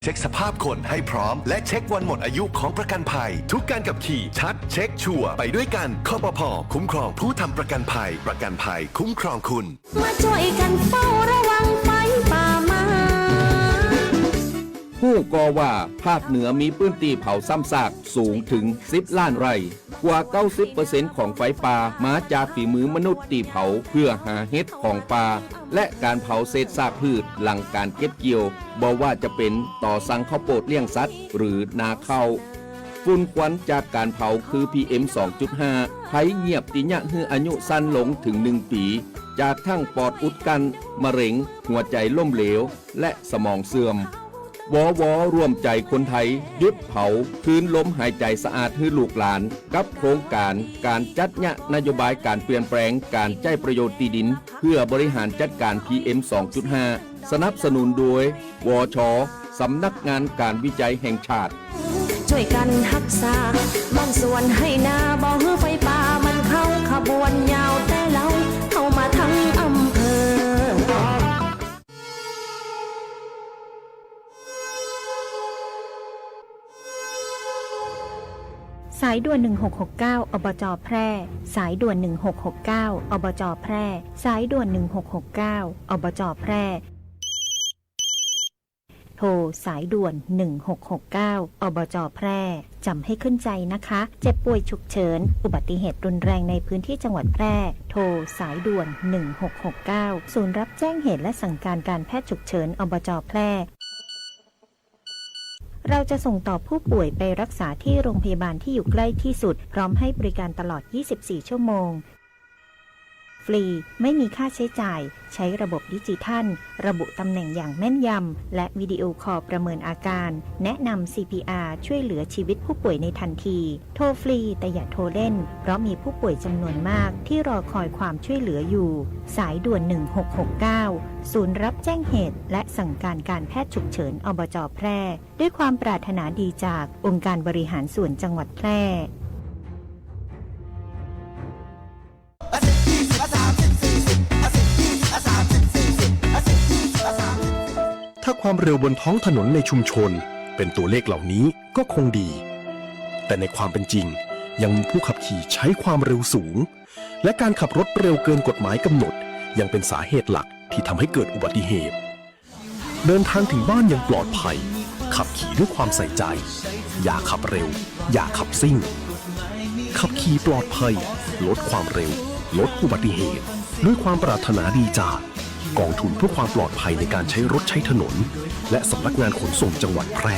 ช็คสภาพคนให้พร้อมและเช็ควันหมดอายุของประกันภัยทุกการขับขี่ชัดเช็คชัวร์ไปด้วยกันคปภ.คุ้มครองผู้ทำประกันภัยประกันภัยคุ้มครองคุณมาช่วยกันเฝ้าระวังไฟป่ามาผู้ก่อว่าภาคเหนือมีพื้นที่เผาซ้ำซากสูงถึง10 ล้านไร่กว่า 90% ของไฟป่ามาจากฝีมือมนุษย์ที่เผาเพื่อหาเห็ดของป่าและการเผาเศษซากพืชหลังการเก็บเกี่ยวบ่ว่าจะเป็นต่อสั่งข้าวโพดเลี้ยงสัตว์หรือนาข้าวฝุ่นควันจากการเผาคือ PM 2.5 ภัยเงียบติยะฮืออายุสั้นลงถึง1 ปีจากทั้งปอดอุดกันมะเร็งหัวใจล้มเหลวและสมองเสื่อมวร่วมใจคนไทยหยุดเผาคืนลมหายใจสะอาดให้ลูกหลานกับโครงการจัดนโยบายการเปลี่ยนแปลงการใช้ประโยชน์ที่ดินเพื่อบริหารจัดการ PM 2.5 สนับสนุนโดยวช.สำนักงานการวิจัยแห่งชาติช่วยกันรักษาบางส่วนให้นาบ่ฮื้อไฟป่ามันเข้าขบวนยาวแต่เราเข้ามาทั้งอำเภอสายด่วน1669อบจ.แพร่สายด่วน1669อบจ.แพร่สายด่วน1669อบจ.แพร่โทรสายด่วน1669อบจ.แพร่จำให้ขึ้นใจนะคะเจ็บป่วยฉุกเฉินอุบัติเหตุรุนแรงในพื้นที่จังหวัดแพร่โทรสายด่วน1669ศูนย์รับแจ้งเหตุและสั่งการการแพทย์ฉุกเฉินอบจ.แพร่เราจะส่งต่อผู้ป่วยไปรักษาที่โรงพยาบาลที่อยู่ใกล้ที่สุดพร้อมให้บริการตลอด24 ชั่วโมงฟรีไม่มีค่าใช้จ่ายใช้ระบบดิจิทัลระบุตำแหน่งอย่างแม่นยำและวิดีโอคอลประเมินอาการแนะนำ CPR ช่วยเหลือชีวิตผู้ป่วยในทันทีโทรฟรีแต่อย่าโทรเล่นเพราะมีผู้ป่วยจำนวนมากที่รอคอยความช่วยเหลืออยู่สายด่วน1669ศูนย์รับแจ้งเหตุและสั่งการการแพทย์ฉุกเฉินอบจ.แพร่ด้วยความปรารถนาดีจากองค์การบริหารส่วนจังหวัดแพร่ถ้าความเร็วบนท้องถนนในชุมชนเป็นตัวเลขเหล่านี้ก็คงดีแต่ในความเป็นจริงยังมีผู้ขับขี่ใช้ความเร็วสูงและการขับรถเร็วเกินกฎหมายกำหนดยังเป็นสาเหตุหลักที่ทำให้เกิดอุบัติเหตุเดินทางถึงบ้านอย่างปลอดภัยขับขี่ด้วยความใส่ใจอย่าขับเร็วอย่าขับซิ่งขับขี่ปลอดภัยลดความเร็วลดอุบัติเหตุด้วยความปรารถนาดีจากกองทุนเพื่อความปลอดภัยในการใช้รถใช้ถนนและสำนักงานขนส่งจังหวัดแพร่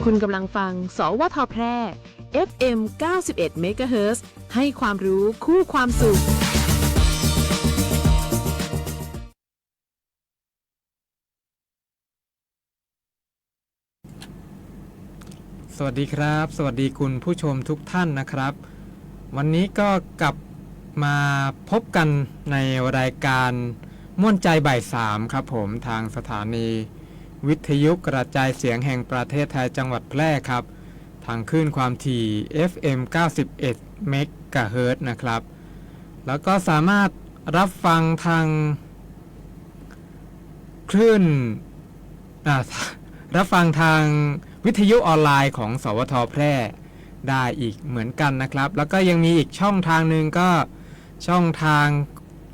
คุณกำลังฟัง สวทแพร่ FM 91 MHz ให้ความรู้คู่ความสุขสวัสดีครับสวัสดีคุณผู้ชมทุกท่านนะครับ วันนี้ก็กลับมาพบกันในรายการม่วนใจบ่าย3ครับผมทางสถานีวิทยุกระจายเสียงแห่งประเทศไทยจังหวัดแพร่ครับทางคลื่นความถี่ FM 91 เมกะเฮิรตซ์นะครับแล้วก็สามารถรับฟังทางคลื่นรับฟังทางวิทยุออนไลน์ของสวทแพร่ได้อีกเหมือนกันนะครับแล้วก็ยังมีอีกช่องทางหนึ่งก็ช่องทาง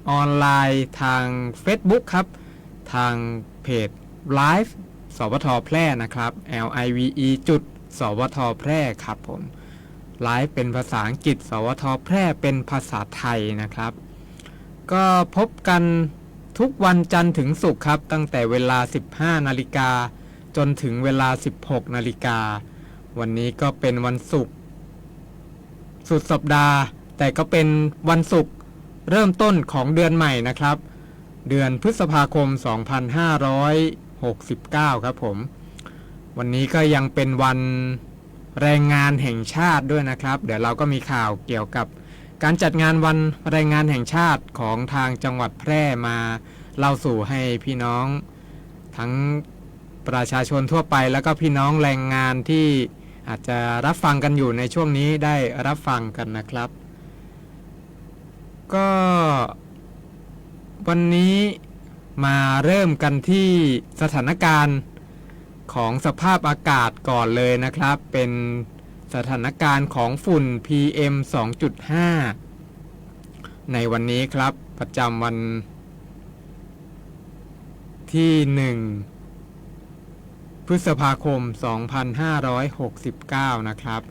ออนไลน์ทาง Facebook ครับทางเพจ Live สวทแพร่นะครับ LIVE จุดสวทแพร่ครับผมไลฟ์เป็นภาษาอังกฤษสวทแพร่เป็นภาษาไทยนะครับก็พบกันทุกวันจันทร์ถึงศุกร์ครับตั้งแต่เวลา 15 นาฬิกาจนถึงเวลา 16 นาฬิกาวันนี้ก็เป็นวันศุกร์สุดสัปดาห์แต่ก็เป็นวันศุกร์เริ่มต้นของเดือนใหม่นะครับเดือนพฤษภาคม 2569 ครับผมวันนี้ก็ยังเป็นวันแรงงานแห่งชาติด้วยนะครับเดี๋ยวเราก็มีข่าวเกี่ยวกับการจัดงานวันแรงงานแห่งชาติของทางจังหวัดแพร่มาเล่าสู่ให้พี่น้องทั้งประชาชนทั่วไปแล้วก็พี่น้องแรงงานที่อาจจะรับฟังกันอยู่ในช่วงนี้ได้รับฟังกันนะครับก็วันนี้มาเริ่มกันที่สถานการณ์ของสภาพอากาศก่อนเลยนะครับเป็นสถานการณ์ของฝุ่น PM 2.5 ในวันนี้ครับประจำวันที่1พฤษภาคม 2569 นะครับ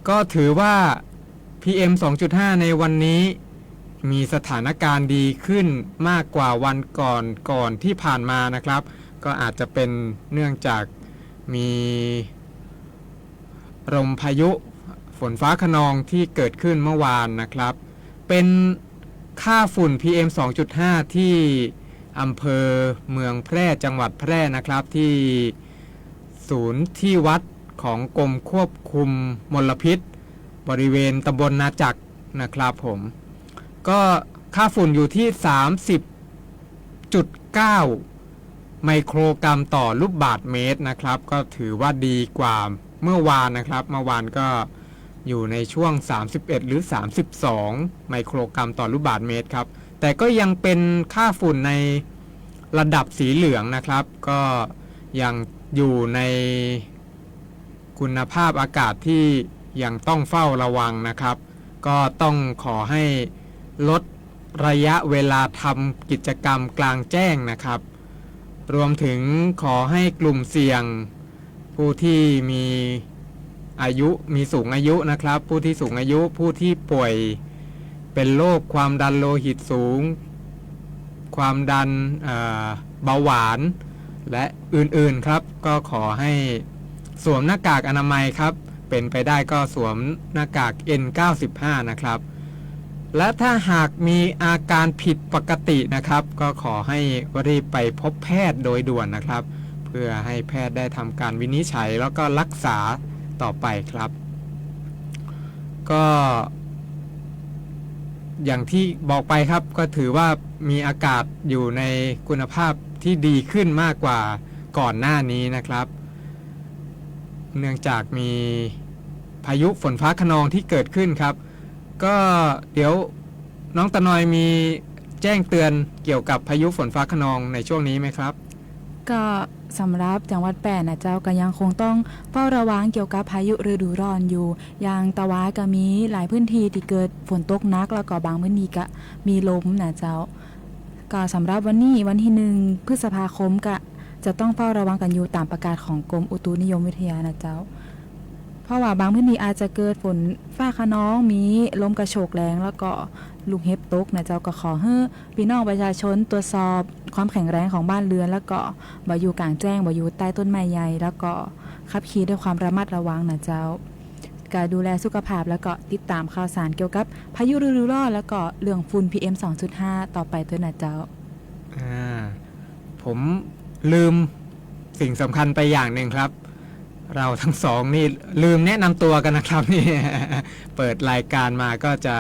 ก็ถือว่า PM 2.5 ในวันนี้มีสถานการณ์ดีขึ้นมากกว่าวันก่อนที่ผ่านมานะครับก็อาจจะเป็นเนื่องจากมีลมพายุฝนฟ้าคะนองที่เกิดขึ้นเมื่อวานนะครับเป็นค่าฝุ่น PM 2.5 ที่อำเภอเมืองแพร่จังหวัดแพร่นะครับที่ศูนย์ที่วัดของกรมควบคุมมลพิษบริเวณตำบลนาจักรนะครับผมก็ค่าฝุ่นอยู่ที่ 30.9 ไมโครกรัมต่อลูกบาศก์เมตรนะครับก็ถือว่าดีกว่าเมื่อวานนะครับเมื่อวานก็อยู่ในช่วง31หรือ32ไมโครกรัมต่อลูกบาศก์เมตรครับแต่ก็ยังเป็นค่าฝุ่นในระดับสีเหลืองนะครับก็ยังอยู่ในคุณภาพอากาศที่ยังต้องเฝ้าระวังนะครับก็ต้องขอให้ลดระยะเวลาทำกิจกรรมกลางแจ้งนะครับรวมถึงขอให้กลุ่มเสี่ยงผู้ที่มีสูงอายุนะครับผู้ที่สูงอายุผู้ที่ป่วยเป็นโรคความดันโลหิตสูงความดันเบาหวานและอื่นๆครับก็ขอให้สวมหน้ากากอนามัยครับเป็นไปได้ก็สวมหน้ากาก N95 นะครับและถ้าหากมีอาการผิดปกตินะครับก็ขอให้รีบไปพบแพทย์โดยด่วนนะครับเพื่อให้แพทย์ได้ทำการวินิจฉัยแล้วก็รักษาต่อไปครับก็อย่างที่บอกไปครับก็ถือว่ามีอากาศอยู่ในคุณภาพที่ดีขึ้นมากกว่าก่อนหน้านี้นะครับเนื่องจากมีพายุฝนฟ้าคะนองที่เกิดขึ้นครับก็เดี๋ยวน้องตะนอยมีแจ้งเตือนเกี่ยวกับพายุฝนฟ้าคะนองในช่วงนี้ไหมครับก็สำหรับจังหวัดแปรนะเจ้าก็ยังคงต้องเฝ้าระวังเกี่ยวกับพายุฤดูร้อนอยู่อย่างตะวันก็มีหลายพื้นที่ที่เกิดฝนตกหนักแล้วก็บางพื้นที่ก็มีลมนะเจ้าก็สำหรับวันนี้วันที่1พฤษภาคมก็จะต้องเฝ้าระวังกันอยู่ตามประกาศของกรมอุตุนิยมวิทยานะเจ้าเพราะว่าบางพื้นที่อาจจะเกิดฝนฟ้าคะนองมีลมกระโชกแรงแล้วก็ลูกเห็บตกนะเจ้าก็ขอให้พี่น้องประชาชนตรวจสอบความแข็งแรงของบ้านเรือนแล้วก็บ่อยู่กลางแจ้งบ่อยู่ใต้ต้นไม้ใหญ่แล้วก็ ขับขี่ด้วยความระมัดระวังนะเจ้าการดูแลสุขภาพแล้วก็ติดตามข่าวสารเกี่ยวกับพายุฤดูร้อนแล้วก็เรื่องฝุ่น PM 2.5 ต่อไปด้วยนะเจ้าผมลืมสิ่งสำคัญไปอย่างหนึ่งครับเราทั้งสองนี่ลืมแนะนำตัวกันนะครับนี่ เปิดรายการมาก็จะ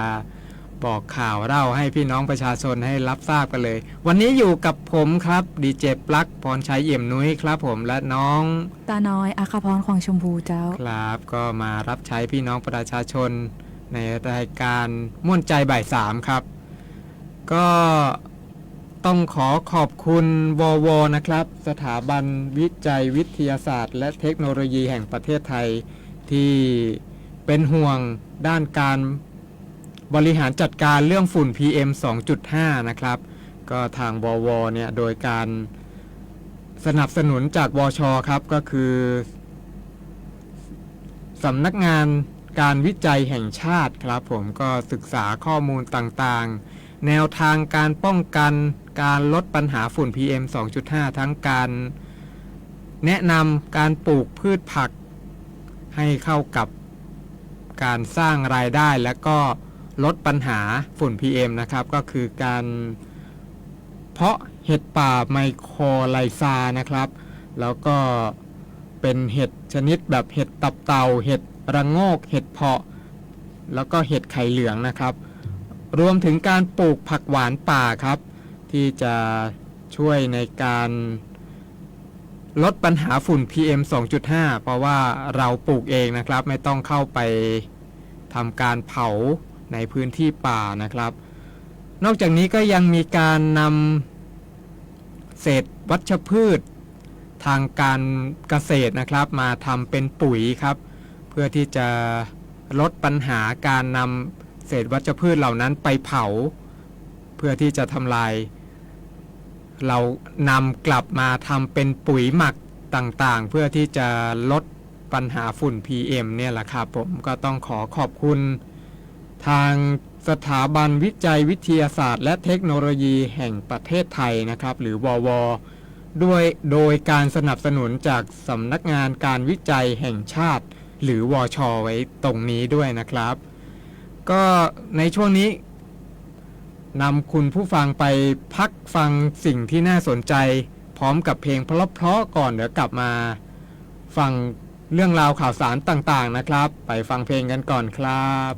บอกข่าวเล่าให้พี่น้องประชาชนให้รับทราบกันเลยวันนี้อยู่กับผมครับดีเจปลั๊กพรชัยเอี่ยมนุ้ยครับผมและน้องตาน้อยอาคาพรของชมพูเจ้าครับก็มารับใช้พี่น้องประชาชนในรายการม่วนใจบ่าย3ครับก็ต้องขอบคุณววนะครับสถาบันวิจัยวิทยาศาสตร์และเทคโนโลยีแห่งประเทศไทยที่เป็นห่วงด้านการบริหารจัดการเรื่องฝุ่น PM 2.5 นะครับก็ทางววเนี่ยโดยการสนับสนุนจากวชครับก็คือสำนักงานการวิจัยแห่งชาติครับผมก็ศึกษาข้อมูลต่างๆแนวทางการป้องกันการลดปัญหาฝุ่น PM 2.5 ทั้งการแนะนำการปลูกพืชผักให้เข้ากับการสร้างรายได้และก็ลดปัญหาฝุ่น PM นะครับก็คือการเพาะเห็ดป่าไมโครไลซานะครับแล้วก็เป็นเห็ดชนิดแบบเห็ดตับเต่าเห็ดระโงกเห็ดเพาะแล้วก็เห็ดไข่เหลืองนะครับรวมถึงการปลูกผักหวานป่าครับที่จะช่วยในการลดปัญหาฝุ่น PM 2.5 เพราะว่าเราปลูกเองนะครับไม่ต้องเข้าไปทำการเผาในพื้นที่ป่านะครับนอกจากนี้ก็ยังมีการนำเศษวัชพืชทางการเกษตรนะครับมาทำเป็นปุ๋ยครับเพื่อที่จะลดปัญหาการนำเศษวัชพืชเหล่านั้นไปเผาเพื่อที่จะทำลายเรานำกลับมาทำเป็นปุ๋ยหมักต่างๆเพื่อที่จะลดปัญหาฝุ่น PM เนี่ยแหละครับผมก็ต้องขอบคุณทางสถาบันวิจัยวิทยาศาสตร์และเทคโนโลยีแห่งประเทศไทยนะครับหรือววโดยการสนับสนุนจากสำนักงานการวิจัยแห่งชาติหรือวชไว้ตรงนี้ด้วยนะครับก็ในช่วงนี้นำคุณผู้ฟังไปพักฟังสิ่งที่น่าสนใจพร้อมกับเพลงเพราะๆก่อนเดี๋ยวกลับมาฟังเรื่องราวข่าวสารต่างๆนะครับไปฟังเพลงกันก่อนครับ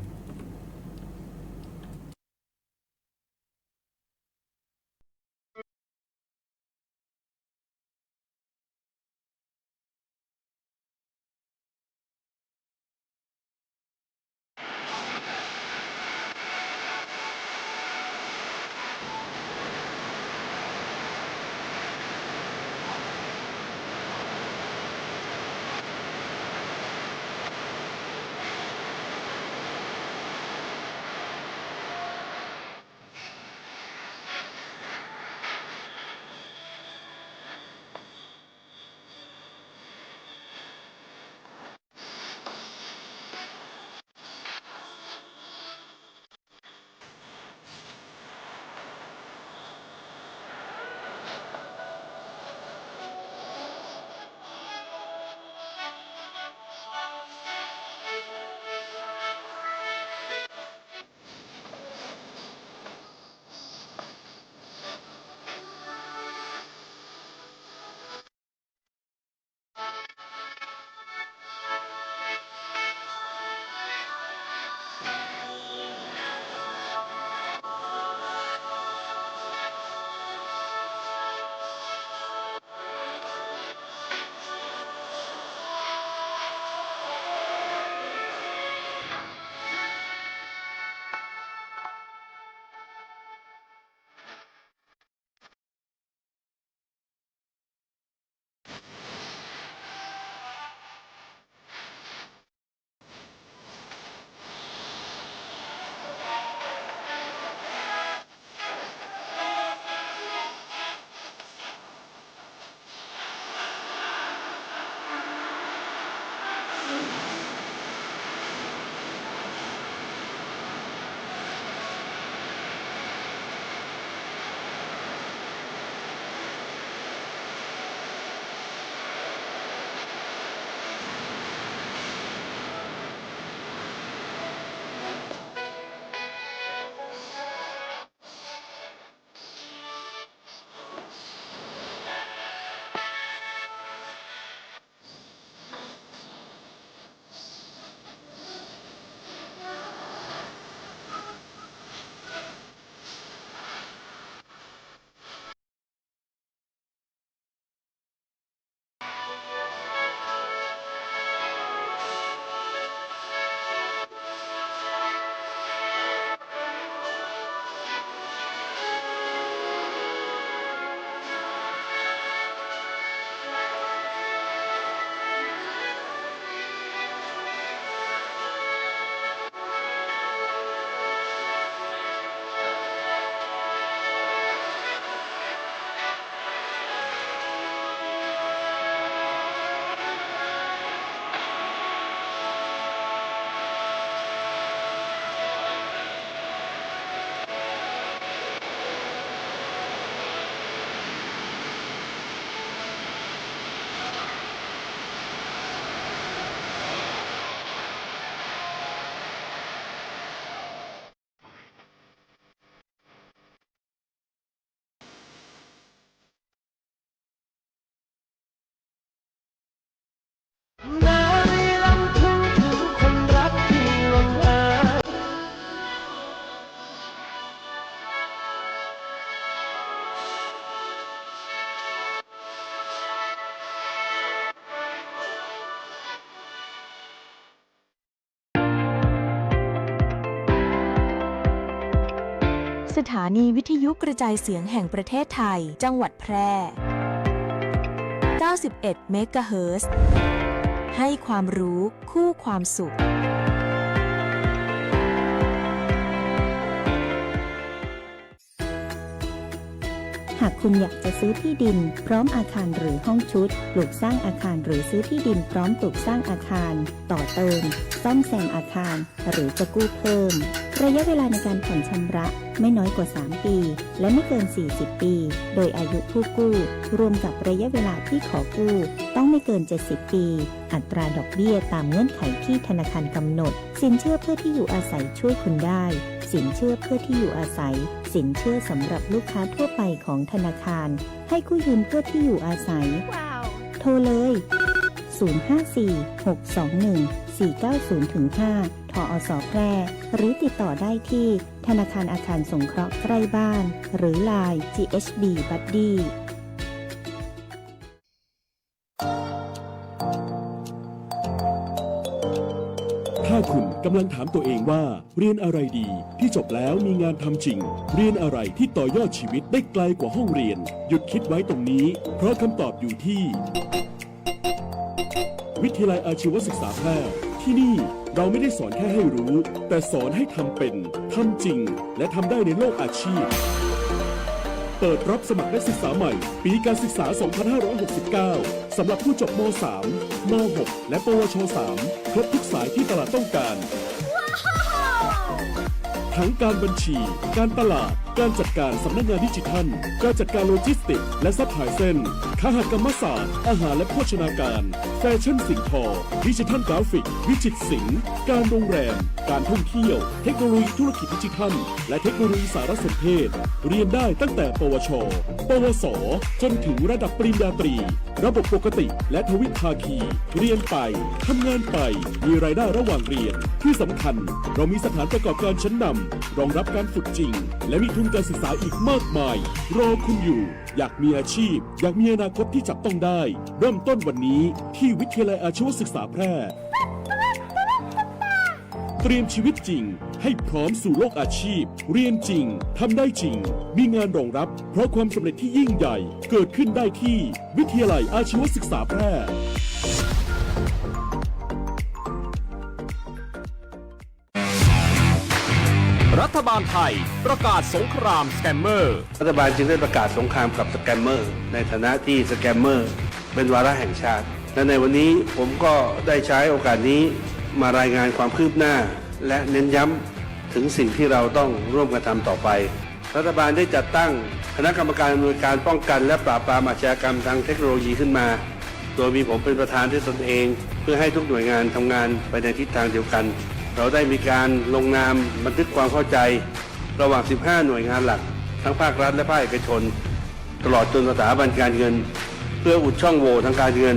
สถานีวิทยุกระจายเสียงแห่งประเทศไทย จังหวัดแพร่ 91 เมกะเฮิรตซ์ ให้ความรู้คู่ความสุข หากคุณอยากจะซื้อที่ดินพร้อมอาคารหรือห้องชุดปลูกสร้างอาคารหรือซื้อที่ดินพร้อมปลูกสร้างอาคารต่อเติมซ่อมแซมอาคารหรือจะกู้เพิ่มระยะเวลาในการผ่อนชำระไม่น้อยกว่า3ปีและไม่เกิน40ปีโดยอายุผู้กู้รวมกับระยะเวลาที่ขอกู้ต้องไม่เกิน70ปีอัตราดอกเบี้ยตามเงื่อนไขที่ธนาคารกำหนดสินเชื่อเพื่อที่อยู่อาศัยช่วยคุณได้สินเชื่อเพื่อที่อยู่อาศัยสินเชื่อสำหรับลูกค้าทั่วไปของธนาคารให้กู้ยืมเพื่อที่อยู่อาศัย โทรเลย 054-621-490-5 ทอสแพร่หรือติดต่อได้ที่ธนาคารอาคารสงเคราะห์ใกล้บ้านหรือ LINE GHB Buddyถ้าคุณกำลังถามตัวเองว่าเรียนอะไรดีที่จบแล้วมีงานทำจริงเรียนอะไรที่ต่อยอดชีวิตได้ไกลกว่าห้องเรียนหยุดคิดไว้ตรงนี้เพราะคำตอบอยู่ที่วิทยาลัยอาชีวศึกษาแพร่ที่นี่เราไม่ได้สอนแค่ให้รู้แต่สอนให้ทำเป็นทำจริงและทำได้ในโลกอาชีพเปิดรับสมัครนักศึกษาใหม่ปีการศึกษา 2569 สำหรับผู้จบม. 3 ม. 6 และปวช. 3 ครบทุกสายที่ตลาดต้องการ ทั้งการบัญชี การตลาด การจัดการสำนักงานดิจิทัล การจัดการโลจิสติกส์และซัพพลายเส้นคหกรรมศาสตร์อาหารและโภชนาการแฟชั่นสิ่งทอดิจิทัลกราฟิกวิจิตรศิลป์การโรงแรมการท่องเที่ยวเทคโนโลยีธุรกิจดิจิทัลและเทคโนโลยีสารสนเทศเรียนได้ตั้งแต่ปวช ปวส จนถึงระดับปริญญาตรีระบบปกติและทวิภาคีเรียนไปทำงานไปมีรายได้ระหว่างเรียนที่สำคัญเรามีสถานประกอบการชั้นนำรองรับการฝึกจริงและมีทุนการศึกษาอีกมากมายรอคุณอยู่อยากมีอาชีพอยากมีอนาคตที่จับต้องได้เริ่มต้นวันนี้ที่วิทยาลัยอาชีวศึกษาแพร่เตรียมชีวิตจริงให้พร้อมสู่โลกอาชีพเรียนจริงทำได้จริงมีงานรองรับเพราะความสำเร็จที่ยิ่งใหญ่เกิดขึ้นได้ที่วิทยาลัยอาชีวศึกษาแพร่รัฐบาลไทยประกาศสงครามสแกมเมอร์รัฐบาลจึงได้ประกาศสงครามกับสแกมเมอร์ในฐานะที่สแกมเมอร์เป็นวาระแห่งชาติและในวันนี้ผมก็ได้ใช้โอกาสนี้มารายงานความคืบหน้าและเน้นย้ำถึงสิ่งที่เราต้องร่วมกันทำต่อไปรัฐบาลได้จัดตั้งคณะกรรมการอำนวยการป้องกันและปราบปรามอาชญากรรมทางเทคโนโลยีขึ้นมาโดยมีผมเป็นประธานด้วยตนเองเพื่อให้ทุกหน่วยงานทำงานไปในทิศทางเดียวกันเราได้มีการลงนามบันทึกความเข้าใจระหว่าง 15 หน่วยงานหลักทั้งภาครัฐและภาคเอกชนตลอดจนสถาบันการเงินเพื่ออุดช่องโหว่ทางการเงิน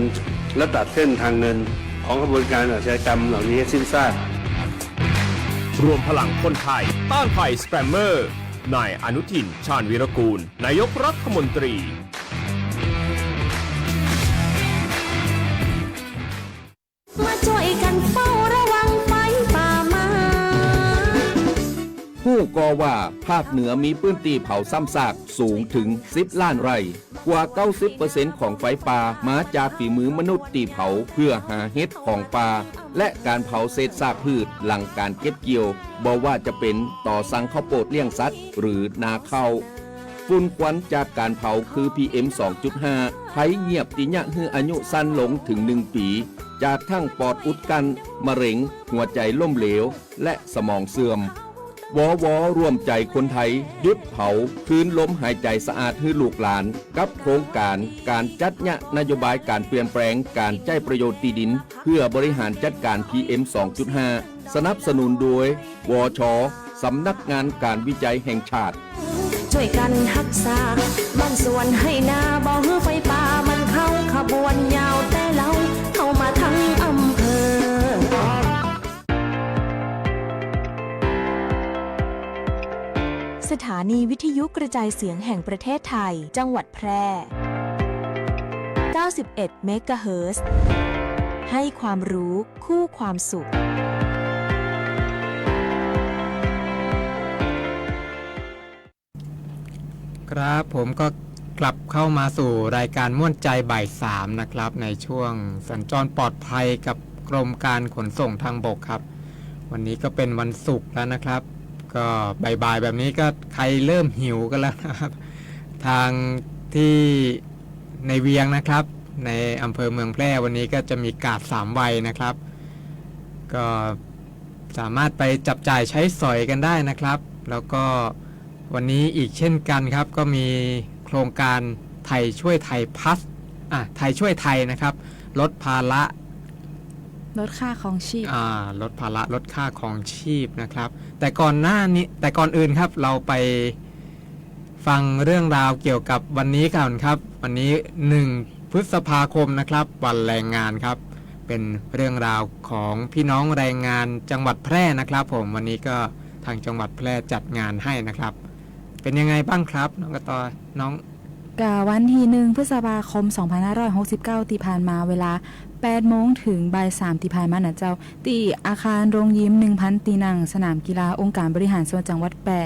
และตัดเส้นทางเงินของกระบวนการอาชญากรรมเหล่านี้ให้สิ้นซากรวมพลังคนไทยต้านภัยสแกมเมอร์นายอนุทิน ชาญวีรกูลนายกรัฐมนตรีมาช่วยกันเฝ้าระวังไฟป่ามา ผู้ก่อว่าภาคเหนือมีพื้นที่เผาซ้ำซากสูงถึง10 ล้านไร่กว่า 90% ของไฟป่ามาจากฝีมือมนุษย์ตีเผาเพื่อหาเห็ดของป่าและการเผาเศษซากพืชหลังการเก็บเกี่ยวบ่ว่าจะเป็นต่อสั่งข้าวโพดเลี้ยงสัตว์หรือนาข้าวฝุ่นควันจากการเผาคือ PM 2.5 ภัยเงียบติญะฮืออายุสั้นลงถึง1 ปีจากทั้งปอดอุดกันมะเร็งหัวใจล้มเหลวและสมองเสื่อมวร่วมใจคนไทยหยุดเผาคืนลมหายใจสะอาดให้ลูกหลานกับโครงการการจัดนโยบายการเปลี่ยนแปลงการใช้ประโยชน์ที่ดินเพื่อบริหารจัดการ PM 2.5 สนับสนุนโดยวช.สำนักงานการวิจัยแห่งชาติช่วยกันรักษาบ้านสวนให้นาบ่ฮือไฟป่ามันเข้าขบวนยาวแต่เราเข้ามาทั้งอำเภอสถานีวิทยุกระจายเสียงแห่งประเทศไทย จังหวัดแพร่ 91 เมกะเฮิรตซ์ ให้ความรู้คู่ความสุข ครับผมก็กลับเข้ามาสู่รายการม่วนใจบ่าย3นะครับในช่วงสัญจรปลอดภัยกับกรมการขนส่งทางบกครับวันนี้ก็เป็นวันศุกร์แล้วนะครับก็บ่ายๆแบบนี้ก็ใครเริ่มหิวกันแล้วนะครับทางที่ในเวียงนะครับในอำเภอเมืองแพร่วันนี้ก็จะมีกาด3วัยนะครับก็สามารถไปจับจ่ายใช้สอยกันได้นะครับแล้วก็วันนี้อีกเช่นกันครับก็มีโครงการไทยช่วยไทยพัสไทยช่วยไทยนะครับลดภาระลดค่าของชีพลดภาระลดค่าของชีพนะครับแต่ก่อนอื่นครับเราไปฟังเรื่องราวเกี่ยวกับวันนี้กันครับวันนี้1พฤษภาคมนะครับวันแรงงานครับเป็นเรื่องราวของพี่น้องแรงงานจังหวัดแพร่นะครับผมวันนี้ก็ทางจังหวัดแพร่จัดงานให้นะครับเป็นยังไงบ้างครับน้องกระต่อน้องกะวันที่1พฤษภาคม2569ที่ผ่านมาเวลา8 โมงถึงบ่าย 3ที่ผ่านมานะเจ้าที่อาคารโรงยิม 1,000 ตีนั่งสนามกีฬาองค์การบริหารส่วนจังหวัดแพร่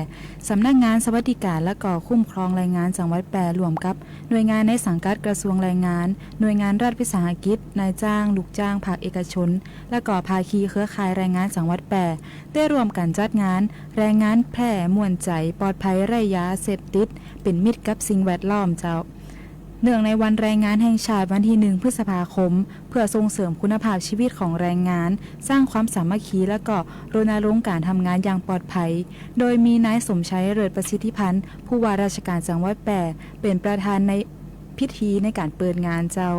สำนักงานสวัสดิการและก็คุ้มครองแรงงานจังหวัดแพร่รวมกับหน่วยงานในสังกัดกระทรวงแรงงานหน่วยงานรัฐวิสาหกิจนายจ้างลูกจ้างภาคเอกชนและก็ภาคีเครือข่ายแรงงานจังหวัดแพร่ได้ร่วมกันจัดงานแรงงานแพร่ม่วนใจปลอดภัยไร้ยาเสพติดเป็นมิตรกับสิ่งแวดล้อมเจ้าเนื่องในวันแรงงานแห่งชาติวันที่1พฤษภาคมเพื่อส่งเสริมคุณภาพชีวิตของแรงงานสร้างความสามัคคีและก็รณรงค์การทำงานอย่างปลอดภัยโดยมีนายสมชัยเลิศประสิทธิพันธ์ผู้ว่าราชการจังหวัดแพร่เป็นประธานในพิธีในการเปิดงานเจ้า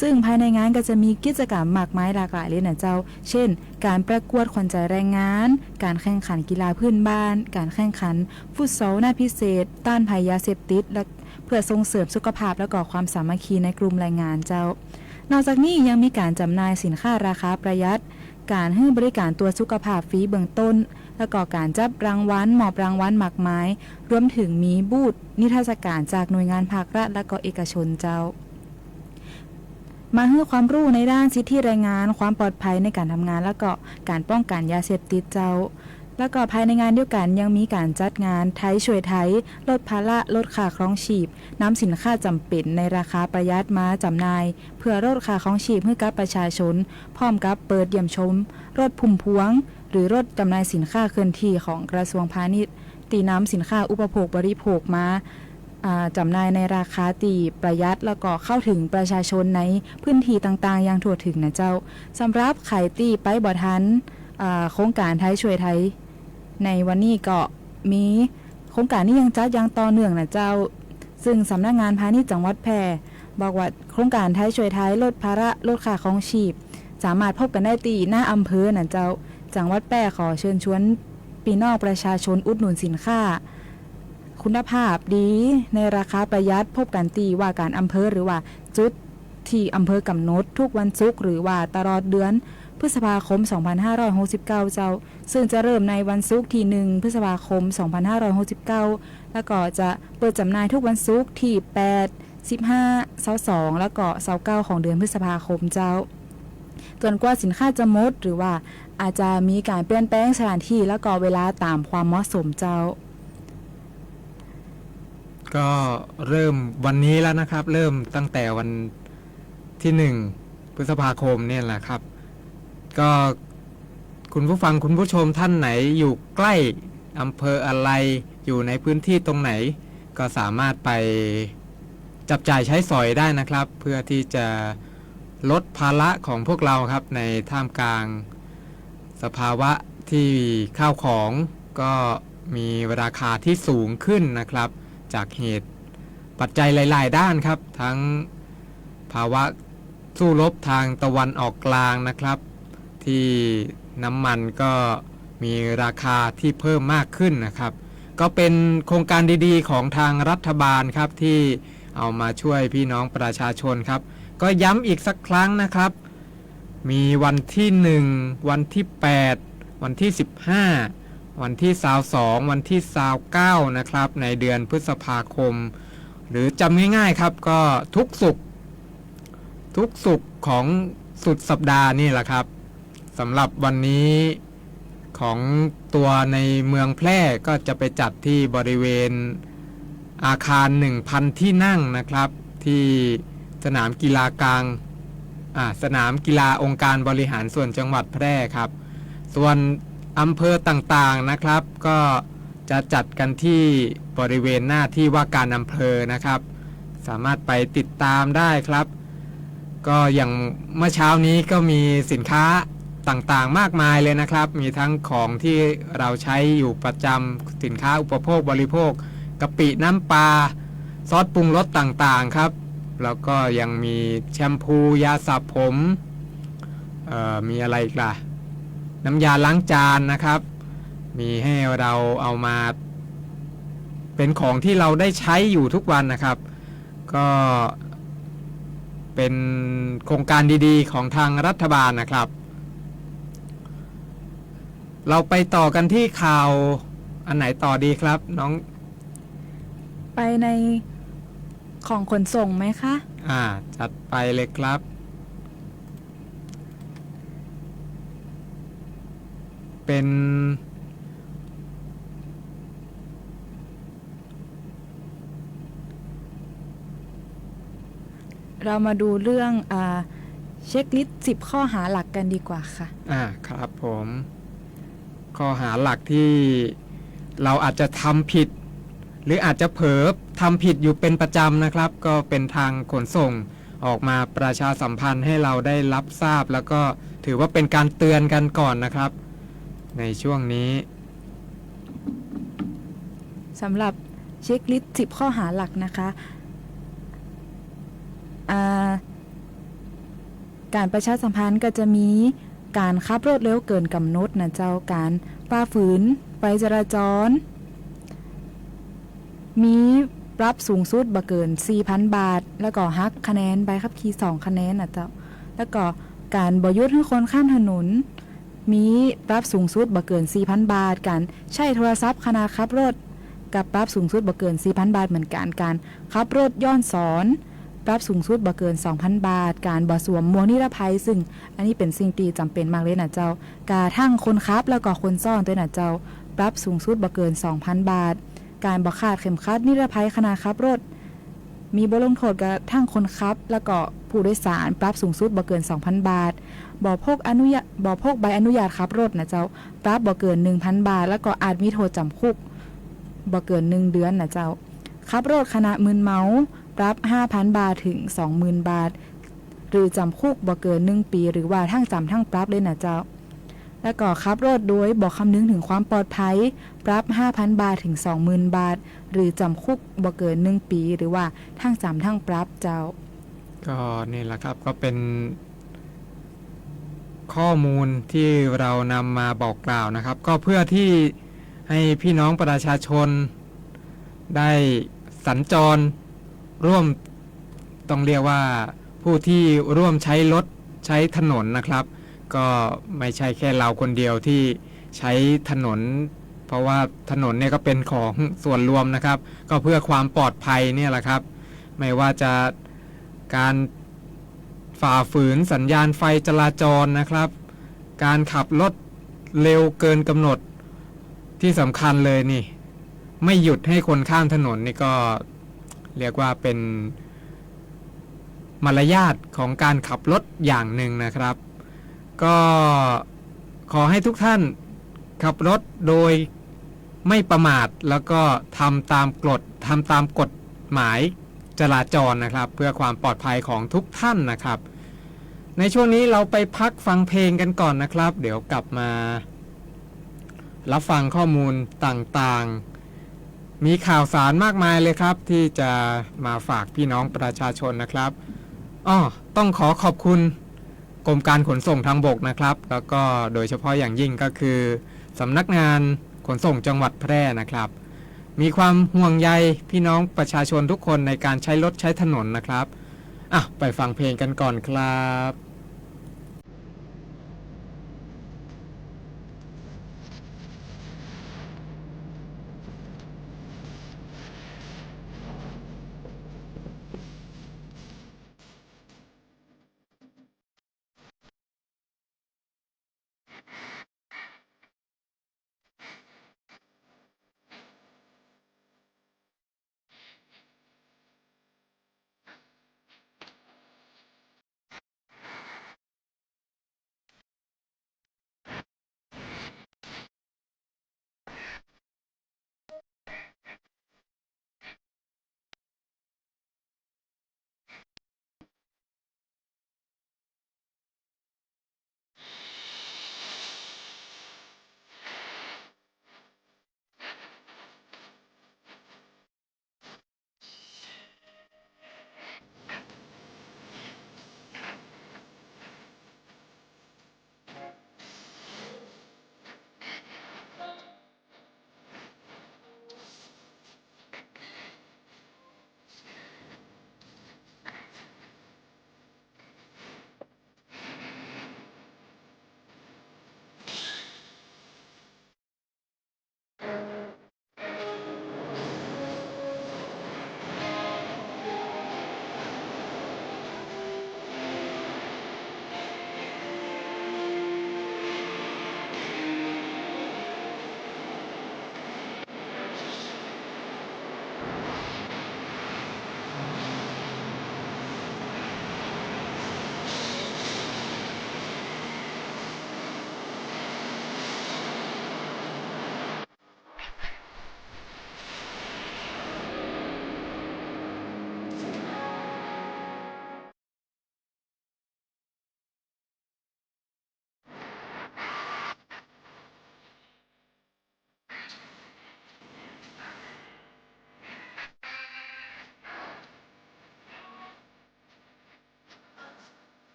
ซึ่งภายในงานก็จะมีกิจกรรมมากมายหลากหลายเลยนะเจ้าเช่นการประกวดขวัญใจแรงงานการแข่งขันกีฬาพื้นบ้านการแข่งขันฟุตซอลหน้าพิเศษต้านภัยยาเสพติดและเพื่อส่งเสริมสุขภาพและก็ความสามัคคีในกลุ่มแรงงานเจ้านอกจากนี้ยังมีการจำหน่ายสินค้าราคาประหยัดการให้บริการตัวสุขภาพฟรีเบื้องต้นและก็การจับรางวัลมอบรางวัลหมากไม้รวมถึงมีบูธนิทรรศการจากหน่วยงานภาครัฐและก็เอกชนเจ้ามาให้ความรู้ในด้านสิทธิแรงงานความปลอดภัยในการทำงานและก็การป้องกันยาเสพติดเจ้าแล้วก็ภายในงานเดียวกันยังมีการจัดงานไทยช่วยไทยลดภาระลดค่าครองชีพนำสินค้าจำเป็นในราคาประหยัดมาจำหน่ายเพื่อลดค่าครองชีพให้กับประชาชนพร้อมกับเปิดเยี่ยมชมรถพุ่มพวงหรือรถจำหน่ายสินค้าเคลื่อนที่ของกระทรวงพาณิชย์ตีนำสินค้าอุปโภคบริโภคมาจำหน่ายในราคาตีประหยัดแล้วก็เข้าถึงประชาชนในพื้นที่ต่างๆอย่างทั่วถึงนะเจ้าสำหรับไข่ตีไปบ่ทันโครงการไทยช่วยไทยในวันนี้ก็มีโครงการนี้ยังจัดอย่างต่อเนื่องนะเจ้าซึ่งสำนักงานพาณิชย์จังหวัดแพร่บอกว่าโครงการไทยช่วยไทยลดภาระลดค่าครองชีพสามารถพบกันได้ที่หน้าอำเภอนะเจ้าจังหวัดแพร่ขอเชิญชวนพี่น้องประชาชนอุดหนุนสินค้าคุณภาพดีในราคาประหยัดพบกันที่ว่าการอำเภอหรือว่าจุดที่อำเภอกำหนดทุกวันศุกร์หรือว่าตลอดเดือนพฤษภาคม2569เจ้าซึ่งจะเริ่มในวันศุกร์ที่1พฤษภาคม2569แล้วก็จะเปิดจำหน่ายทุกวันศุกร์ที่8 15 22แล้วก็29ของเดือนพฤษภาคมเจ้าจนกว่าสินค้าจะหมดหรือว่าอาจจะมีการเปลี่ยนแปลงสถานที่แล้วก็เวลาตามความเหมาะสมเจ้าก็เริ่มวันนี้แล้วนะครับเริ่มตั้งแต่วันที่1พฤษภาคมเนี่ยแหละครับก็คุณผู้ฟังคุณผู้ชมท่านไหนอยู่ใกล้อำเภออะไรอยู่ในพื้นที่ตรงไหนก็สามารถไปจับจ่ายใช้สอยได้นะครับเพื่อที่จะลดภาระของพวกเราครับในท่ามกลางสภาวะที่ข้าวของก็มีราคาที่สูงขึ้นนะครับจากเหตุปัจจัยหลายๆด้านครับทั้งภาวะสู้รบทางตะวันออกกลางนะครับที่น้ำมันก็มีราคาที่เพิ่มมากขึ้นนะครับก็เป็นโครงการดีๆของทางรัฐบาลครับที่เอามาช่วยพี่น้องประชาชนครับก็ย้ำอีกสักครั้งนะครับมีวันที่1วันที่8วันที่15วันที่22วันที่29นะครับในเดือนพฤษภาคมหรือจำง่ายๆครับก็ทุกศุกร์ของสุดสัปดาห์นี่แหละครับสำหรับวันนี้ของตัวในเมืองแพร่ก็จะไปจัดที่บริเวณ อาคาร 1,000 ที่นั่งนะครับที่สนามกีฬากลางสนามกีฬาองค์การบริหารส่วนจังหวัดแพร่ครับส่วนอำเภอต่างๆนะครับก็จะจัดกันที่บริเวณหน้าที่ว่าการอำเภอนะครับสามารถไปติดตามได้ครับก็อย่างเมื่อเช้านี้ก็มีสินค้าต่างๆมากมายเลยนะครับมีทั้งของที่เราใช้อยู่ประจำสินค้าอุปโภคบริโภคกะปิน้ำปลาซอสปรุงรสต่างๆครับแล้วก็ยังมีแชมพูยาสระผมมีอะไรอีกล่ะน้ำยาล้างจานนะครับมีให้เราเอามาเป็นของที่เราได้ใช้อยู่ทุกวันนะครับก็เป็นโครงการดีๆของทางรัฐบาลนะครับเราไปต่อกันที่ข่าวอันไหนต่อดีครับน้องไปในของขนส่งไหมคะจัดไปเลยครับเป็นเรามาดูเรื่องเช็คลิสต์10 ข้อหาหลักกันดีกว่าค่ะครับผมข้อหาหลักที่เราอาจจะทำผิดหรืออาจจะเผลอทำผิดอยู่เป็นประจำนะครับก็เป็นทางขนส่งออกมาประชาสัมพันธ์ให้เราได้รับทราบแล้วก็ถือว่าเป็นการเตือนกันก่อนนะครับในช่วงนี้สำหรับเช็คลิสต์10 ข้อหาหลักนะคะการประชาสัมพันธ์ก็จะมีการขับรถเร็วเกินกำหนดนะเจ้าการฝ่าฝืนไฟจราจรมีปรับสูงสุดบ่เกิน 4,000 บาทแล้วก็หักคะแนนใบขับขี่2คะแนนนะเจ้าแล้วก็การบ่หยุดให้คนข้ามถนนมีปรับสูงสุดบ่เกิน 4,000 บาทการใช้โทรศัพท์ขณะขับรถกับปรับสูงสุดบ่เกิน 4,000 บาทเหมือนกันการขับรถย้อนสอนปรับสูงสุดบ่เกิน 2,000 บาทการบ่สวมหมวกนิรภัยซึ่งอันนี้เป็นสิ่งที่จำเป็นมากเลยนะเจ้ากาทั้งคนขับแล้วก็คนซ้อนด้วยนะเจ้าปรับสูงสุดบ่เกิน 2,000 บาทการบ่คาดเข็มขัดนิรภัยขณะขับรถมีบทลงโทษกับทั้งคนขับแล้วก็ผู้โดยสารปรับสูงสุดบ่เกิน 2,000 บาทบ่พกใบอนุญาตขับรถนะเจ้าปรับบ่เกิน 1,000 บาทแล้วก็อาจมีโทษจำคุกบ่เกิน1 เดือนนะเจ้าขับรถขณะมึนเมาปรับ 5,000 บาทถึง 20,000 บาทหรือจำคุกบ่เกิน1 ปีหรือว่าทั้งจำทั้งปรับเลยนะเจ้าแล้วก็ขับรถโดยบ่คำนึงถึงความปลอดภัยปรับ 5,000 บาทถึง 20,000 บาทหรือจำคุกบ่เกิน1 ปีหรือว่าทั้งจำทั้งปรับเจ้าก็นี่แหละครับก็เป็นข้อมูลที่เรานำมาบอกกล่าวนะครับก็เพื่อที่ให้พี่น้องประชาชนได้สัญจรร่วมต้องเรียกว่าผู้ที่ร่วมใช้รถใช้ถนนนะครับก็ไม่ใช่แค่เราคนเดียวที่ใช้ถนนเพราะว่าถนนเนี่ยก็เป็นของส่วนรวมนะครับก็เพื่อความปลอดภัยเนี่ยแหละครับไม่ว่าจะการฝ่าฝืนสัญญาณไฟจราจรนะครับการขับรถเร็วเกินกำหนดที่สำคัญเลยนี่ไม่หยุดให้คนข้ามถนนนี่ก็เรียกว่าเป็นมารยาทของการขับรถอย่างหนึ่งนะครับก็ขอให้ทุกท่านขับรถโดยไม่ประมาทแล้วก็ทำตามกฎหมายจราจรนะครับเพื่อความปลอดภัยของทุกท่านนะครับในช่วงนี้เราไปพักฟังเพลงกันก่อนนะครับเดี๋ยวกลับมารับฟังข้อมูลต่างๆมีข่าวสารมากมายเลยครับที่จะมาฝากพี่น้องประชาชนนะครับต้องขอบคุณกรมการขนส่งทางบกนะครับแล้วก็โดยเฉพาะอย่างยิ่งก็คือสำนักงานขนส่งจังหวัดแพร่นะครับมีความห่วงใยพี่น้องประชาชนทุกคนในการใช้รถใช้ถนนนะครับไปฟังเพลงกันก่อนครับ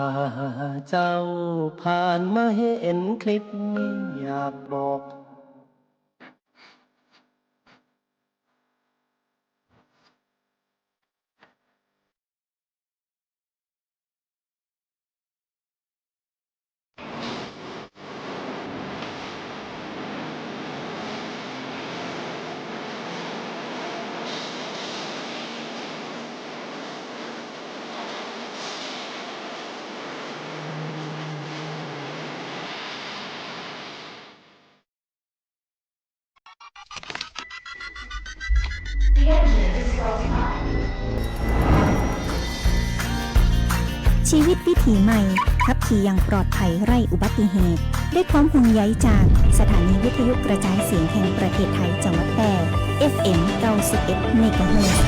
ถ้าเจ้าผ่านมาเห็นคลิปอยากบอก ชีวิตวิถีใหม่ขับขี่อย่างปลอดภัยไร้อุบัติเหตุด้วยความห่วงใยจากสถานีวิทยุกระจายเสียงแห่งประเทศไทยจังหวัดแพร่ FM 91 เมกะเฮิรตซ์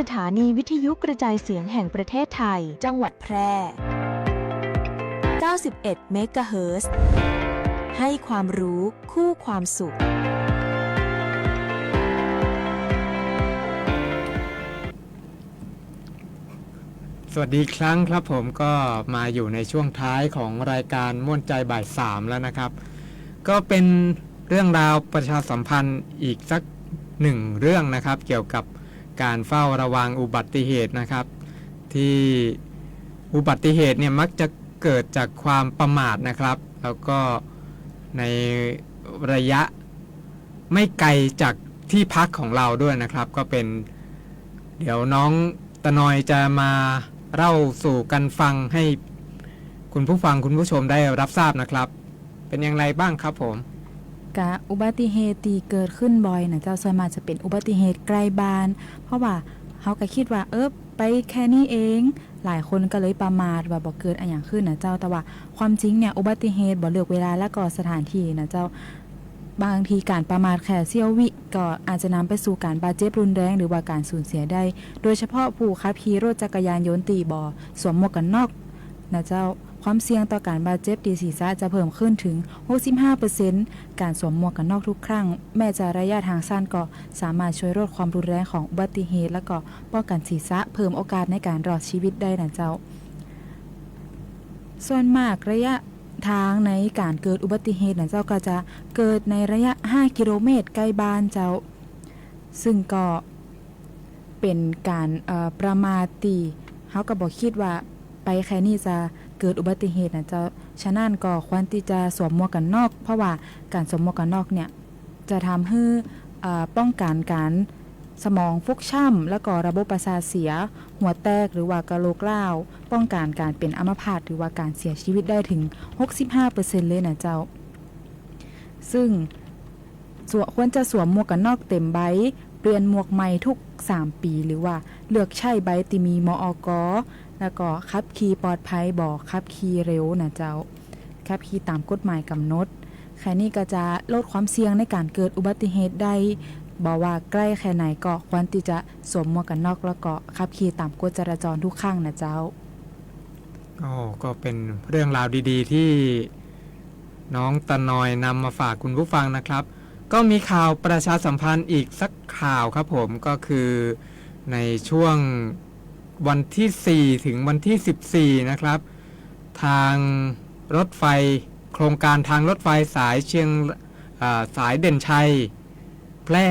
สถานีวิทยุกระจายเสียงแห่งประเทศไทย จังหวัดแพร่ 91 เมกะเฮิรตซ์ ให้ความรู้คู่ความสุข สวัสดีครั้งครับผมก็มาอยู่ในช่วงท้ายของรายการม่วนใจบ่าย3แล้วนะครับ ก็เป็นเรื่องราวประชาสัมพันธ์อีกสักหนึ่งเรื่องนะครับเกี่ยวกับการเฝ้าระวังอุบัติเหตุนะครับที่อุบัติเหตุเนี่ยมักจะเกิดจากความประมาทนะครับแล้วก็ในระยะไม่ไกลจากที่พักของเราด้วยนะครับก็เป็นเดี๋ยวน้องตะนอยจะมาเล่าสู่กันฟังให้ คุณผู้ฟังคุณผู้ชมได้รับทราบนะครับ เป็นอย่างไรบ้างครับผม กะอุบัติเหตุที่เกิดขึ้นบ่อยนะเจ้าส่วนมากจะเป็นอุบัติเหตุใกล้บ้านเพราะว่าเขาก็คิดว่าไปแค่นี้เองหลายคนก็เลยประมาทว่าบ่เกิดอะไรอย่างขึ้นนะเจ้าแต่ว่าความจริงเนี่ยอุบัติเหตุบ่เลือกเวลาและก็สถานที่นะเจ้าบางทีการประมาทแค่เสี้ยววิก็อาจจะนำไปสู่การบาดเจ็บรุนแรงหรือว่าการสูญเสียได้โดยเฉพาะผู้ขับขี่รถจักรยานยนต์ตีบ่สวมหมวกกันน็อกนะเจ้าความเสี่ยงต่อการบาดเจ็บที่ศีรษะจะเพิ่มขึ้นถึง 65% การสวมหมวกกันน็อกทุกครั้งแม้จะระยะทางสั้นก็สามารถช่วยลดความรุนแรงของอุบัติเหตุและก็ป้องกันศีรษะเพิ่มโอกาสในการรอดชีวิตได้นะเจ้าส่วนมากระยะทางในการเกิดอุบัติเหตุนะเจ้าก็จะเกิดในระยะ5กิโลเมตรใกล้บ้านเจ้าซึ่งก็เป็นการประมาทตีเขาก็บอกคิดว่าไปแค่นี้จะเกิดอุบัติเหตุนะเจ้าฉะนั้นก็ควรที่จะสวมหมวกกันน็อกเพราะว่าการสวมหมวกกันน็อกเนี่ยจะทำให้ป้องกันการสมองฟกช้ำแล้วก็ระบบประสาทเสียหัวแตกหรือว่ากะโหลกร้าวป้องกันการเป็นอัมพาตหรือว่าการเสียชีวิตได้ถึง 65% เลยนะเจ้าซึ่งควรจะสวมหมวกกันน็อกเต็มใบเปลี่ยนหมวกใหม่ทุก3 ปีหรือว่าเลือกใช้ใบที่มีมอก.แล้วก็ขับขี่ปลอดภัยบ่ขับขี่เร็วนะเจ้าขับขี่ตามกฎหมายกำหนดแค่นี้ก็จะลดความเสี่ยงในการเกิดอุบัติเหตุได้บอกว่าใกล้แค่ไหนก็ควรที่จะสวมหมวกกันน็อกแล้วก็ขับขี่ตามกฎจราจรทุกครั้งนะเจ้าก็เป็นเรื่องราวดีๆที่น้องตะนอยนำมาฝากคุณผู้ฟังนะครับก็มีข่าวประชาสัมพันธ์อีกสักข่าวครับผมก็คือในช่วงวันที่4ถึงวันที่14นะครับทางรถไฟโครงการทางรถไฟสายสายเด่นชัยแพร่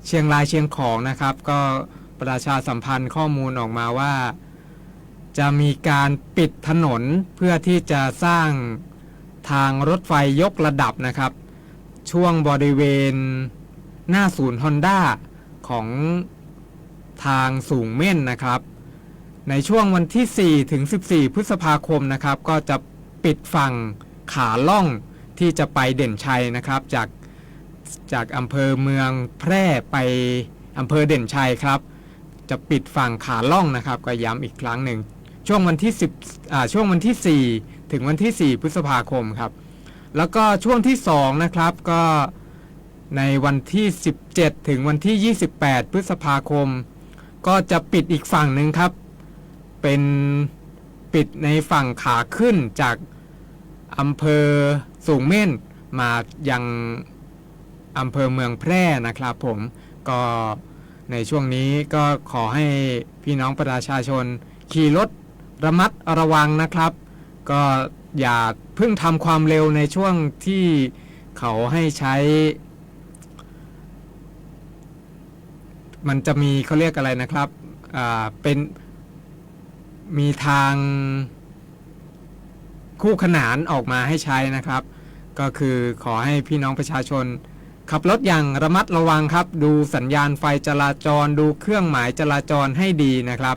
เชียงรายเชียงของนะครับก็ประชาสัมพันธ์ข้อมูลออกมาว่าจะมีการปิดถนนเพื่อที่จะสร้างทางรถไฟยกระดับนะครับช่วงบริเวณหน้าศูนย์ Honda ของทางสูงเม่นนะครับในช่วงวันที่4ถึง14พฤษภาคมนะครับก็จะปิดฝั่งขาล่องที่จะไปเด่นชัยนะครับจากอำเภอเมืองแพร่ไปอำเภอเด่นชัยครับจะปิดฝั่งขาล่องนะครับก็ย้ำอีกครั้งหนึ่งช่วงวันที่4ถึงวันที่4พฤษภาคมครับแล้วก็ช่วงที่2นะครับก็ในวันที่17ถึงวันที่28พฤษภาคมก็จะปิดอีกฝั่งหนึ่งครับเป็นปิดในฝั่งขาขึ้นจากอำเภอสูงเม่นมายังอำเภอเมืองแพร่นะครับผมก็ในช่วงนี้ก็ขอให้พี่น้องประชาชนขี่รถระมัดระวังนะครับก็อย่าเพิ่งทำความเร็วในช่วงที่เขาให้ใช้มันจะมีเขาเรียกอะไรนะครับเป็นมีทางคู่ขนานออกมาให้ใช้นะครับก็คือขอให้พี่น้องประชาชนขับรถอย่างระมัดระวังครับดูสัญญาณไฟจราจรดูเครื่องหมายจราจรให้ดีนะครับ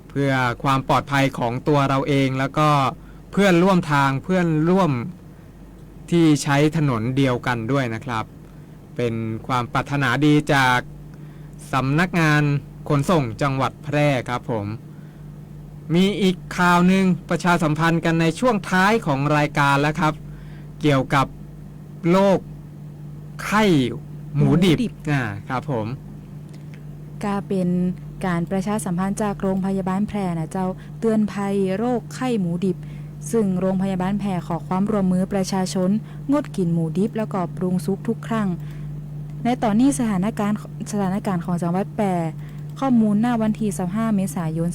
เพื่อความปลอดภัยของตัวเราเองแล้วก็เพื่อนร่วมทางเพื่อนร่วมที่ใช้ถนนเดียวกันด้วยนะครับเป็นความปรารถนาดีจากสำนักงานขนส่งจังหวัดแพร่ครับผมมีอีกข่าวหนึ่งประชาสัมพันธ์กันในช่วงท้ายของรายการแล้วครับเกี่ยวกับโรคไข้หมูดิบครับผมก็เป็นการประชาสัมพันธ์จากโรงพยาบาลแพร่นะเจ้าเตือนภัยโรคไข้หมูดิบซึ่งโรงพยาบาลแพร่ขอความร่วมมือประชาชนงดกินหมูดิบแล้วก็ปรุงสุกทุกครั้งในตอนนี้สถานการณ์ของจังหวัดแพร่ข้อมูลหน้าวันที่25เมษายน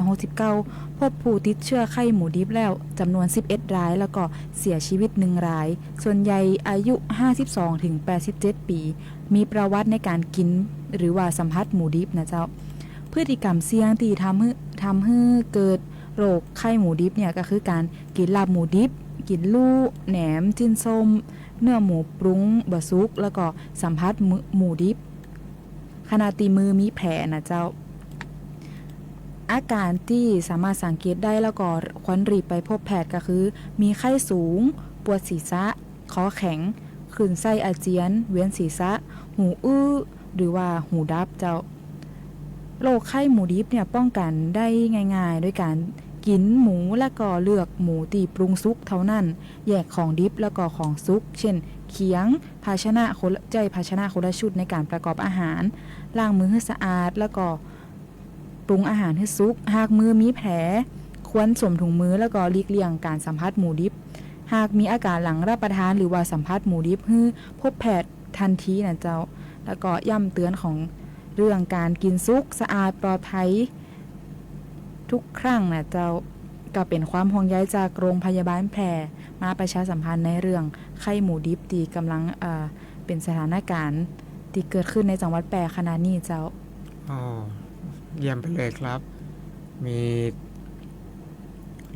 2569พบผู้ติดเชื้อไข้หมูดิบแล้วจำนวน11รายแล้วก็เสียชีวิต1รายส่วนใหญ่อายุ 52-87 ปีมีประวัติในการกินหรือว่าสัมผัสหมูดิบนะเจ้าพฤติกรรมเสี่ยงที่ทำให้เกิดโรคไข้หมูดิบเนี่ยก็คือการกินลาบหมูดิบกินลูกแหนมจิ้นส้มเนื้อหมูปรุงบะซุกแล้วก็สัมผัสหมูดิบขณะตีมือมีแผลนะเจ้า อาการที่สามารถสังเกตได้แล้วก็ควรรีบไปพบแพทย์ก็คือ มีไข้สูง ปวดศีรษะคอแข็งคลื่นไส้อาเจียน เวียนศีรษะ หูอื้อหรือว่าหูดับเจ้าโรคไข้หมูดิบเนี่ยป้องกันได้ง่ายๆด้วยการกินหมูและก็เลือกหมูตีปรุงสุกเท่านั้นแยกของดิบแล้วก็ของสุกเช่นเขียงภาชนะภาชนะคนละชุดในการประกอบอาหารล้างมือให้สะอาดแล้วก็ปรุงอาหารให้สุกหากมือมีแผลควรสวมถุงมือแล้วก็หลีกเลี่ยงการสัมผัสหมูดิบหากมีอาการหลังรับประทานหรือว่าสัมผัสหมูดิบให้พบแพทย์ทันทีนะเจ้าแล้วก็ย้ำเตือนของเรื่องการกินสุกสะอาดปลอดภัยทุกครั้งนะเจ้าก็เป็นความห่วงใยจากโรงพยาบาลแพร่มาประชาสัมพันธ์ในเรื่องไข้หมูดิบที่กำลังเป็นสถานการณ์ที่เกิดขึ้นในจังหวัดแพร่ขณะนี้เจ้าเยี่ยมไปเลยครับ มี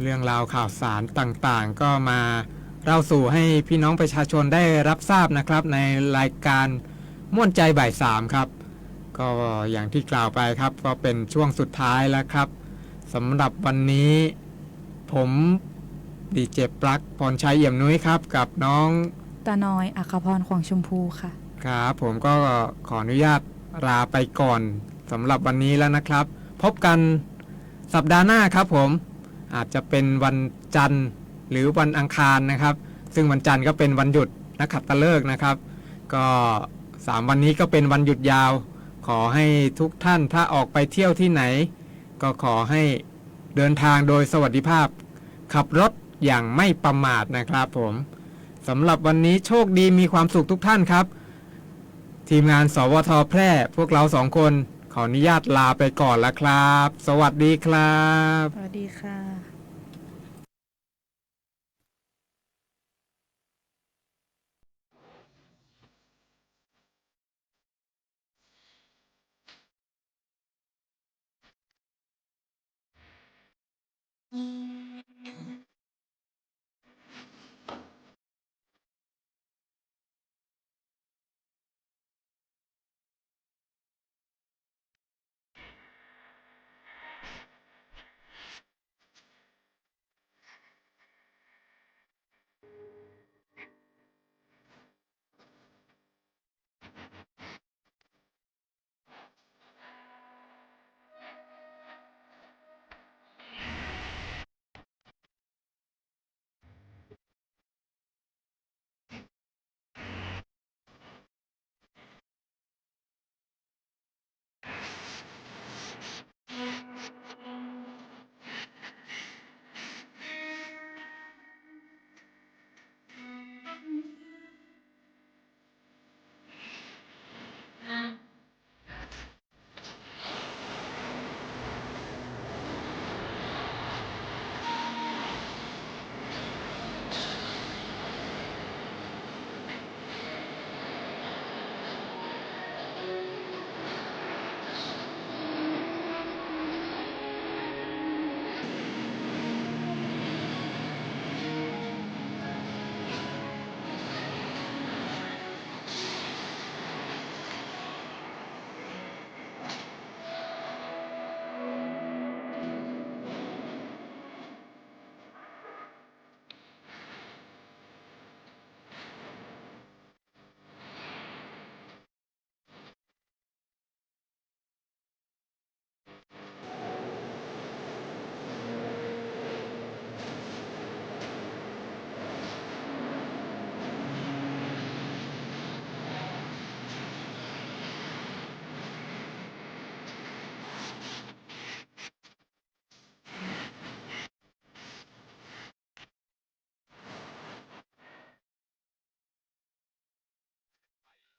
เรื่องราวข่าวสารต่างๆก็มาเล่าสู่ให้พี่น้องประชาชนได้รับทราบนะครับในรายการม่วนใจบ่าย3ครับก็อย่างที่กล่าวไปครับก็เป็นช่วงสุดท้ายแล้วครับสำหรับวันนี้ผมดีเจปลั๊กพรชัยเอี่ยมนุ้ยครับกับน้องตาน้อยอัครพรขวางชมพูค่ะครับผมก็ขออนุญาตลาไปก่อนสำหรับวันนี้แล้วนะครับพบกันสัปดาห์หน้าครับผมอาจจะเป็นวันจันทร์หรือวันอังคารนะครับซึ่งวันจันทร์ก็เป็นวันหยุดนักขัตฤกษ์นะครับก็3วันนี้ก็เป็นวันหยุดยาวขอให้ทุกท่านถ้าออกไปเที่ยวที่ไหนก็ขอให้เดินทางโดยสวัสดิภาพขับรถอย่างไม่ประมาทนะครับผมสำหรับวันนี้โชคดีมีความสุขทุกท่านครับทีมงานสวทแพร่พวกเรา2คนขออนุญาตลาไปก่อนแล้วครับสวัสดีครับสวัสดีค่ะ嗯